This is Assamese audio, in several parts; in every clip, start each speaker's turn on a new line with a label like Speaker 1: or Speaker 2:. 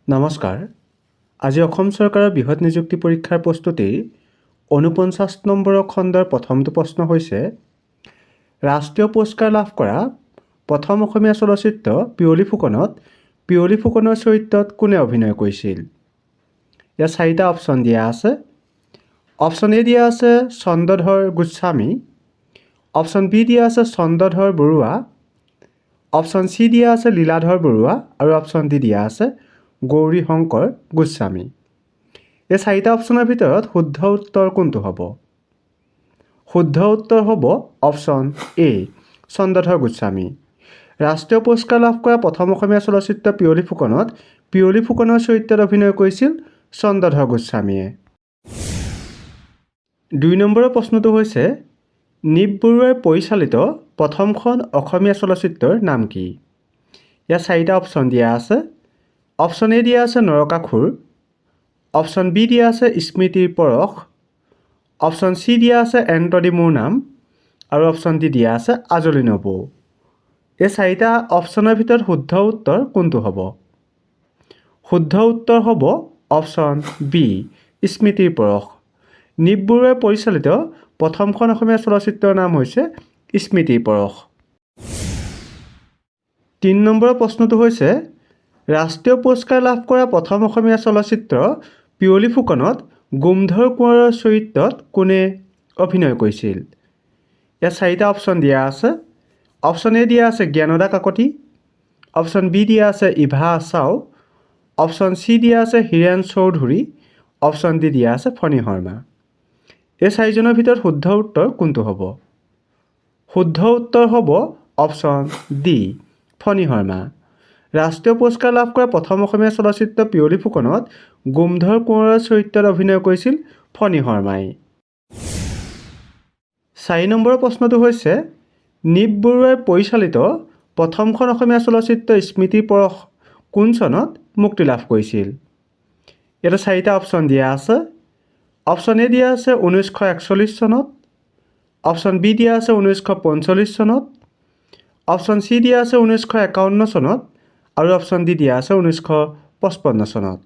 Speaker 1: নমস্কাৰ। আজি অসম চৰকাৰৰ বৃহৎ নিযুক্তি পৰীক্ষাৰ প্ৰস্তুতিৰ ৪৯ নম্বৰ খণ্ডৰ প্ৰথমটো প্ৰশ্ন হৈছে ৰাষ্ট্ৰীয় পুৰস্কাৰ লাভ কৰা প্ৰথম অসমীয়া চলচ্চিত্ৰ পিয়লি ফুকনত পিয়লি ফুকনৰ চৰিত্ৰত কোনে অভিনয় কৰিছিল? ইয়াত 4টা অপশ্যন দিয়া আছে। অপশ্যন এ দিয়া আছে চন্দ্ৰধৰ গোস্বামী, অপশ্যন বি দিয়া আছে চন্দ্ৰধৰ বৰুৱা, অপশ্যন চি দিয়া আছে লীলাধৰ বৰুৱা আৰু অপশ্যন ডি দিয়া আছে গৌৰী শংকৰ গোস্বামী। এই 4টা অপশ্যনৰ ভিতৰত শুদ্ধ উত্তৰ কোনটো হ'ব? শুদ্ধ উত্তৰ হ'ব অপশ্যন এ চন্দ্ৰধৰ গোস্বামী। ৰাষ্ট্ৰীয় পুৰস্কাৰ লাভ কৰা প্ৰথম অসমীয়া চলচ্চিত্ৰ পিয়লি ফুকনত পিয়লি ফুকনৰ চৰিত্ৰত অভিনয় কৰিছিল চন্দ্ৰধৰ গোস্বামীয়ে। 2 নম্বৰৰ প্ৰশ্নটো হৈছে নিপ বৰুৱাৰ পৰিচালিত প্ৰথমখন অসমীয়া চলচ্চিত্ৰৰ নাম কি? ইয়াত 4টা অপশ্যন দিয়া আছে। অপশ্যন এ দিয়া আছে নৰকাসুৰ, অপশ্যন বি দিয়া আছে স্মৃতিৰ পৰশ, অপশ্যন চি দিয়া আছে এণ্টনি মোৰ নাম আৰু অপশ্যন ডি দিয়া আছে আজলি নবৌ। এই 4টা অপশ্যনৰ ভিতৰত শুদ্ধ উত্তৰ কোনটো হ'ব? শুদ্ধ উত্তৰ হ'ব অপশ্যন বি স্মৃতিৰ পৰশ। নিপ বৰুৱাই পৰিচালিত প্ৰথমখন অসমীয়া চলচ্চিত্ৰৰ নাম হৈছে স্মৃতিৰ পৰশ। 3 নম্বৰৰ প্ৰশ্নটো হৈছে ৰাষ্ট্ৰীয় পুৰস্কাৰ লাভ কৰা প্ৰথম অসমীয়া চলচ্চিত্ৰ পিয়লি ফুকনত গোমধৰ কোঁৱৰৰ চৰিত্ৰত কোনে অভিনয় কৰিছিল? ইয়াত 4টা অপশ্যন দিয়া আছে। অপশ্যন এ দিয়া আছে জ্ঞানদা কাকতি, অপশ্যন বি দিয়া আছে ইভা আচাও, অপশ্যন চি দিয়া আছে হীৰেণ চৌধুৰী, অপশ্যন ডি দিয়া আছে ফণী শৰ্মা। এই 4জনৰ ভিতৰত শুদ্ধ উত্তৰ কোনটো হ'ব? শুদ্ধ উত্তৰ হ'ব অপশ্যন ডি ফণী শৰ্মা। ৰাষ্ট্ৰীয় পুৰস্কাৰ লাভ কৰা প্ৰথম অসমীয়া চলচ্চিত্ৰ পিয়লি ফুকনত গোমধৰ কোঁৱৰৰ চৰিত্ৰত অভিনয় কৰিছিল ফণী শৰ্মাই। 4 নম্বৰৰ প্ৰশ্নটো হৈছে নিপ বৰুৱাই পৰিচালিত প্ৰথমখন অসমীয়া চলচ্চিত্ৰ স্মৃতিৰ পৰশ কোন চনত মুক্তি লাভ কৰিছিল? ইয়াতে 4টা অপশ্যন দিয়া আছে। অপশ্যন এ দিয়া আছে 1941 চনত, অপশ্যন বি দিয়া আছে 1945 চনত, অপশ্যন চি দিয়া আছে 1951 চনত আৰু অপশ্যন ডি দিয়া আছে 1955 চনত।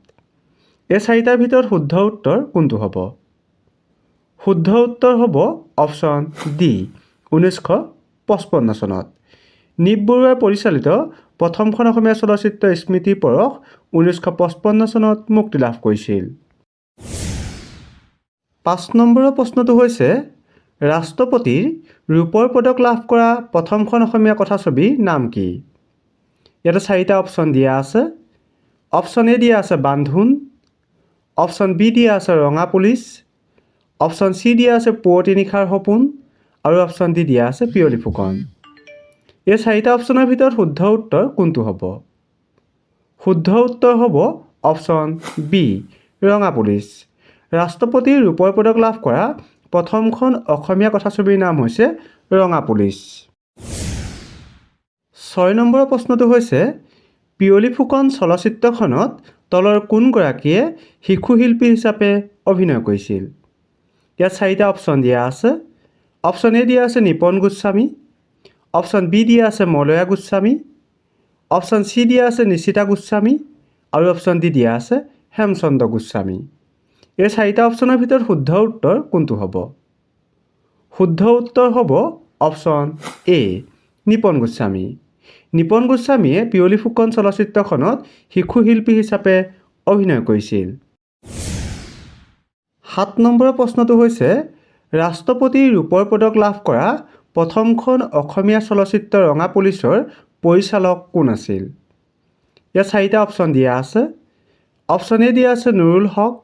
Speaker 1: এই 4টাৰ ভিতৰত শুদ্ধ উত্তৰ কোনটো হ'ব? শুদ্ধ উত্তৰ হ'ব অপশ্যন ডি 1955 চনত। নিপ বৰুৱাই পৰিচালিত প্ৰথমখন অসমীয়া চলচ্চিত্ৰ স্মৃতিৰ পৰশ 1955 চনত মুক্তি লাভ কৰিছিল। 5 নম্বৰৰ প্ৰশ্নটো হৈছে ৰাষ্ট্ৰপতিৰ ৰূপৰ পদক লাভ কৰা প্ৰথমখন অসমীয়া কথাছবিৰ নাম কি? ইয়াতে 4টা অপশ্যন দিয়া আছে। অপশ্যন এ দিয়া আছে বান্ধোন, অপশ্যন বি দিয়া আছে ৰঙা পুলিচ, অপশ্যন চি দিয়া আছে পুৱতি নিশাৰ সপোন আৰু অপশ্যন ডি দিয়া আছে পিয়লি ফুকন। এই 4টা অপশ্যনৰ ভিতৰত শুদ্ধ উত্তৰ কোনটো হ'ব? শুদ্ধ উত্তৰ হ'ব অপশ্যন বি ৰঙা পুলিচ। ৰাষ্ট্ৰপতিৰ ৰূপৰ পদক লাভ কৰা প্ৰথমখন অসমীয়া কথাছবিৰ নাম হৈছে ৰঙা পুলিচ। 6 নম্বৰৰ প্ৰশ্নটো হৈছে পিয়লি ফুকন চলচ্চিত্ৰখনত তলৰ কোনগৰাকীয়ে শিশু শিল্পী হিচাপে অভিনয় কৰিছিল? ইয়াত 4টা অপশ্যন দিয়া আছে। অপশ্যন এ দিয়া আছে নিপন গোস্বামী, অপশ্যন বি দিয়া আছে মলয়া গোস্বামী, অপশ্যন চি দিয়া আছে নিশিতা গোস্বামী আৰু অপশ্যন ডি দিয়া আছে হেমচন্দ্ৰ গোস্বামী। এই 4টা অপশ্যনৰ ভিতৰত শুদ্ধ উত্তৰ কোনটো হ'ব? শুদ্ধ উত্তৰ হ'ব অপশ্যন এ নিপন গোস্বামী। নিপন গোস্বামীয়ে পিয়লি ফুকন চলচ্চিত্ৰখনত শিশু শিল্পী হিচাপে অভিনয় কৰিছিল। 7 নম্বৰৰ প্ৰশ্নটো হৈছে ৰাষ্ট্ৰপতিৰ ৰূপৰ পদক লাভ কৰা প্ৰথমখন অসমীয়া চলচ্চিত্ৰ ৰঙা পুলিচৰ পৰিচালক কোন আছিল? ইয়াত 4টা অপশ্যন দিয়া আছে। অপশ্যন এ দিয়া আছে নুৰুল হক,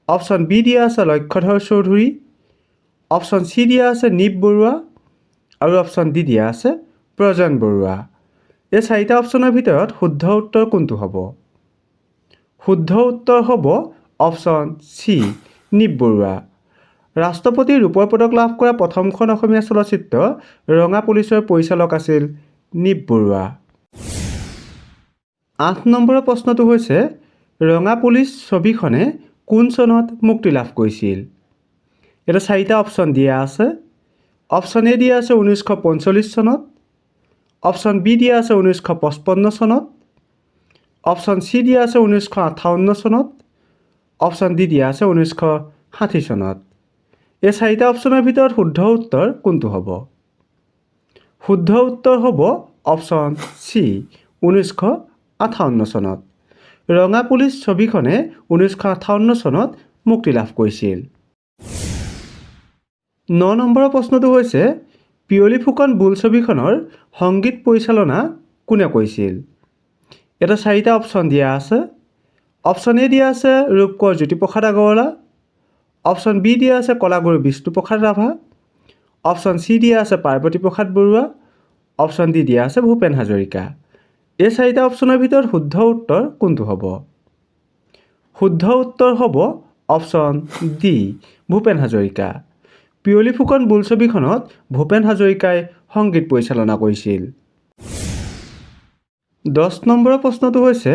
Speaker 1: অপশ্যন বি দিয়া আছে লক্ষ্যধৰ চৌধুৰী, অপশ্যন চি দিয়া আছে নিপ বৰুৱা আৰু অপশ্যন ডি দিয়া আছে প্ৰজন বৰুৱা। এই 4টা অপশ্যনৰ ভিতৰত শুদ্ধ উত্তৰ কোনটো হ'ব? শুদ্ধ উত্তৰ হ'ব অপশ্যন চি নিপ বৰুৱা। ৰাষ্ট্ৰপতিৰ ৰূপৰ পদক লাভ কৰা প্ৰথমখন অসমীয়া চলচ্চিত্ৰ ৰঙা পুলিচৰ পৰিচালক আছিল নিপ বৰুৱা। 8 নম্বৰৰ প্ৰশ্নটো হৈছে ৰঙা পুলিচ ছবিখনে কোন চনত মুক্তি লাভ কৰিছিল? ইয়াতে 4টা অপশ্যন দিয়া আছে। অপশ্যন এ দিয়া আছে 1945 চনত, অপশ্যন বি দিয়া আছে 1955 চনত, অপশ্যন চি দিয়া আছে 1958 চনত, অপশ্যন ডি দিয়া আছে 1960 চনত। এই চাৰিটা অপশ্যনৰ ভিতৰত শুদ্ধ উত্তৰ কোনটো হ'ব? শুদ্ধ উত্তৰ হ'ব অপশ্যন চি 1958 চনত। ৰঙা পুলিচ ছবিখনে 1958 চনত মুক্তি লাভ কৰিছিল। 9 নম্বৰৰ প্ৰশ্নটো হৈছে পিয়লি ফুকন বোলছবিখনৰ সংগীত পৰিচালনা কোনে কৰিছিল? ইয়াতে চাৰিটা অপশ্যন দিয়া আছে। অপশ্যন এ দিয়া আছে ৰূপকোঁৱৰ জ্যোতিপ্ৰসাদ আগৰৱালা, অপশ্যন বি দিয়া আছে কলাগুৰু বিষ্ণুপ্ৰসাদ ৰাভা, অপশ্যন চি দিয়া আছে পাৰ্বতী প্ৰসাদ বৰুৱা, অপশ্যন ডি দিয়া আছে ভূপেন হাজৰিকা। এই চাৰিটা অপশ্যনৰ ভিতৰত শুদ্ধ উত্তৰ কোনটো হ'ব? শুদ্ধ উত্তৰ হ'ব অপশ্যন ডি ভূপেন হাজৰিকা। পিয়লি ফুকন বোলছবিখনত ভূপেন হাজৰিকাই সংগীত পৰিচালনা কৰিছিল। 10 নম্বৰৰ প্ৰশ্নটো হৈছে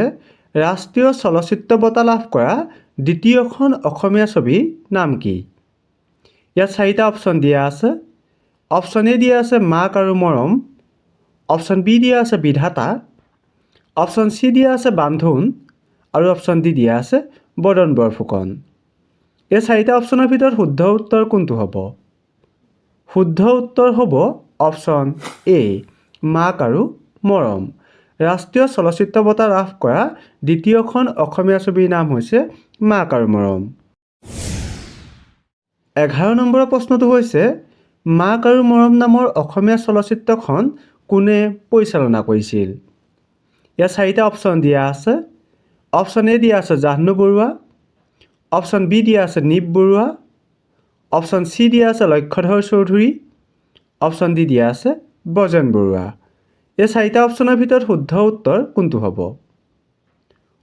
Speaker 1: ৰাষ্ট্ৰীয় চলচ্চিত্ৰ বঁটা লাভ কৰা দ্বিতীয়খন অসমীয়া ছবিৰ নাম কি? ইয়াত চাৰিটা অপশ্যন দিয়া আছে। অপশ্যন এ দিয়া আছে মাক আৰু মৰম, অপশ্যন বি দিয়া আছে বিধাতা, অপশ্যন চি দিয়া আছে বান্ধোন আৰু অপশ্যন ডি দিয়া আছে বদন বৰফুকন। এই চাৰিটা অপশ্যনৰ ভিতৰত শুদ্ধ উত্তৰ কোনটো হ'ব? শুদ্ধ উত্তৰ হ'ব অপশ্যন এ মাক আৰু মৰম। ৰাষ্ট্ৰীয় চলচ্চিত্ৰ বঁটা লাভ কৰা দ্বিতীয়খন অসমীয়া ছবিৰ নাম হৈছে মাক আৰু মৰম। 11 নম্বৰৰ প্ৰশ্নটো হৈছে মাক আৰু মৰম নামৰ অসমীয়া চলচ্চিত্ৰখন কোনে পৰিচালনা কৰিছিল? ইয়াত চাৰিটা অপশ্যন দিয়া আছে। অপশ্যন এ দিয়া আছে জাহ্নু বৰুৱা, অপশ্যন বি দিয়া আছে নিপ বৰুৱা, অপশ্যন চি দিয়া আছে লক্ষ্যধৰ চৌধুৰী, অপশ্যন ডি দিয়া আছে ব্ৰজেন বৰুৱা। এই চাৰিটা অপশ্যনৰ ভিতৰত শুদ্ধ উত্তৰ কোনটো হ'ব?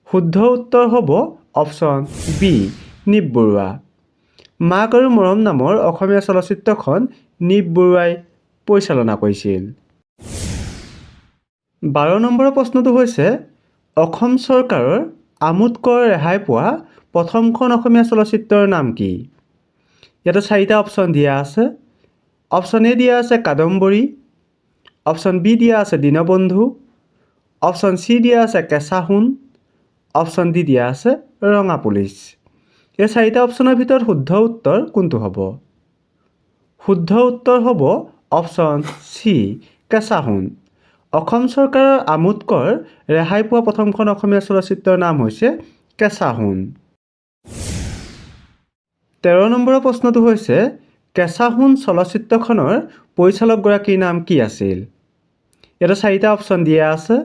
Speaker 1: শুদ্ধ উত্তৰ হ'ব অপশ্যন বি নিপ বৰুৱা। মাক আৰু মৰম নামৰ অসমীয়া চলচ্চিত্ৰখন নিপ বৰুৱাই পৰিচালনা কৰিছিল। 12 নম্বৰৰ প্ৰশ্নটো হৈছে অসম চৰকাৰৰ আমোদ কৰ ৰেহাই পোৱা প্ৰথমখন অসমীয়া চলচ্চিত্ৰৰ নাম কি? ইয়াতে চাৰিটা অপশ্যন দিয়া আছে। অপশ্যন এ দিয়া আছে কাদম্বৰী, অপশ্যন বি দিয়া আছে দীনবন্ধু, অপশ্যন চি দিয়া আছে কেঁচা সোণ, অপশ্যন ডি দিয়া আছে ৰঙা পুলিচ। এই চাৰিটা অপশ্যনৰ ভিতৰত শুদ্ধ উত্তৰ কোনটো হ'ব? শুদ্ধ উত্তৰ হ'ব অপশ্যন চি কেঁচা সোণ। অসম চৰকাৰৰ আমোদ কৰ ৰেহাই পোৱা প্ৰথমখন অসমীয়া চলচ্চিত্ৰৰ নাম হৈছে কেঁচা সোণ। 13 নম্বৰৰ প্ৰশ্নটো হৈছে কেঁচা সোণ চলচ্চিত্ৰখনৰ পৰিচালকগৰাকীৰ নাম কি আছিল? ইয়াতে চাৰিটা অপশ্যন দিয়া আছে।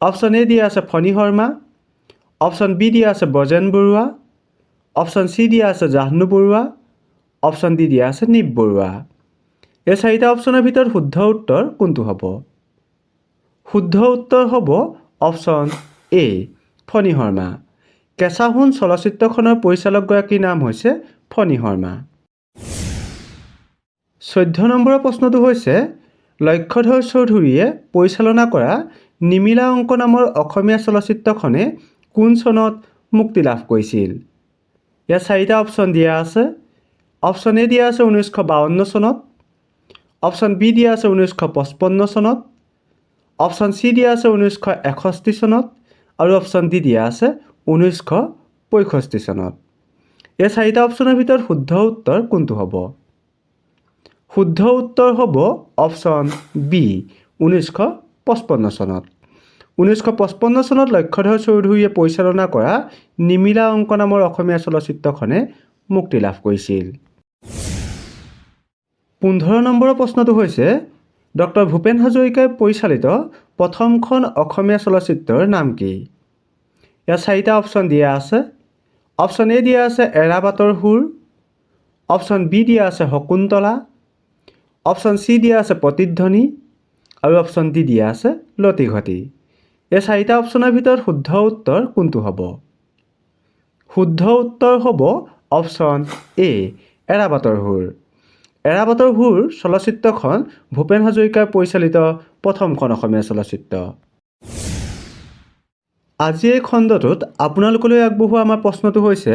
Speaker 1: অপশ্যন এ দিয়া আছে ফণী শৰ্মা, অপশ্যন বি দিয়া আছে ব্ৰজেন বৰুৱা, অপশ্যন চি দিয়া আছে জাহ্নু বৰুৱা, অপশ্যন ডি দিয়া আছে নিপ বৰুৱা। এই চাৰিটা অপশ্যনৰ ভিতৰত শুদ্ধ উত্তৰ কোনটো হ'ব? শুদ্ধ উত্তৰ হ'ব অপশ্যন এ ফণী শৰ্মা। কেঁচা সোণ চলচ্চিত্ৰখনৰ পৰিচালকগৰাকীৰ নাম হৈছে ফণী শৰ্মা। 14 নম্বৰৰ প্ৰশ্নটো হৈছে লক্ষ্যধৰ চৌধুৰীয়ে পৰিচালনা কৰা নিমিলা অংক নামৰ অসমীয়া চলচ্চিত্ৰখনে কোন চনত মুক্তি লাভ কৰিছিল? ইয়াত চাৰিটা অপশ্যন দিয়া আছে। অপশ্যন এ দিয়া আছে 1952 চনত, অপশ্যন বি দিয়া আছে 1955 চনত, অপশ্যন চি দিয়া আছে 1961 চনত আৰু অপশ্যন ডি দিয়া আছে 1965 চনত। এই চাৰিটা অপশ্যনৰ ভিতৰত শুদ্ধ উত্তৰ কোনটো হ'ব? শুদ্ধ উত্তৰ হ'ব অপশ্যন বি 1955 চনত। 1955 চনত লক্ষ্যধৰ চৌধুৰীয়ে পৰিচালনা কৰা নিমিলা অংক নামৰ অসমীয়া চলচ্চিত্ৰখনে মুক্তি লাভ কৰিছিল। 15 নম্বৰৰ প্ৰশ্নটো হৈছে ডক্টৰ ভূপেন হাজৰিকাই পৰিচালিত প্ৰথমখন অসমীয়া চলচ্চিত্ৰৰ নাম কি? ইয়াত চাৰিটা অপশ্যন দিয়া আছে। অপশ্যন এ দিয়া আছে এৰা বাটৰ সুৰ, অপশ্যন বি দিয়া আছে শকুন্তলা, অপশ্যন চি দিয়া আছে প্ৰতিধ্বনি আৰু অপশ্যন ডি দিয়া আছে লতি ঘটি। এই চাৰিটা অপশ্যনৰ ভিতৰত শুদ্ধ উত্তৰ কোনটো হ'ব? শুদ্ধ উত্তৰ হ'ব অপশ্যন এ এৰা বাটৰ সুৰ। এৰা বাটৰ সুৰ চলচ্চিত্ৰখন ভূপেন হাজৰিকাৰ পৰিচালিত প্ৰথমখন অসমীয়া চলচ্চিত্ৰ। আজি এই খণ্ডটোত আপোনালোকলৈ আগবঢ়োৱা আমাৰ প্ৰশ্নটো হৈছে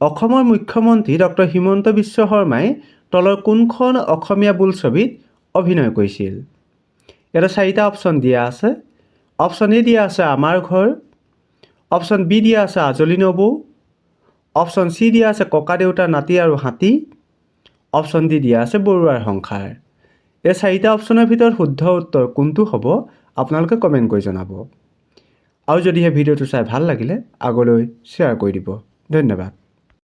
Speaker 1: অসমৰ মুখ্যমন্ত্ৰী ডক্টৰ হিমন্ত বিশ্ব শৰ্মাই তলৰ কোনখন অসমীয়া বোলছবিত অভিনয় কৰিছিল? ইয়াতে চাৰিটা অপশ্যন দিয়া আছে। অপশ্যন এ দিয়া আছে আমাৰ ঘৰ, অপশ্যন বি দিয়া আছে আজলি নবৌ, অপশ্যন চি দিয়া আছে ককা দেউতা নাতি আৰু হাতী, অপশ্যন ডি দিয়া আছে বৰুৱাৰ সংসাৰ। এই 4টা অপশ্যনৰ ভিতৰত শুদ্ধ উত্তৰ কোনটো হ'ব আপোনালোকে কমেণ্ট কৰি জনাব। আৰু যদিহে ভিডিঅ'টো চাই ভাল লাগিলে আগলৈ শ্বেয়াৰ কৰি দিব। ধন্যবাদ।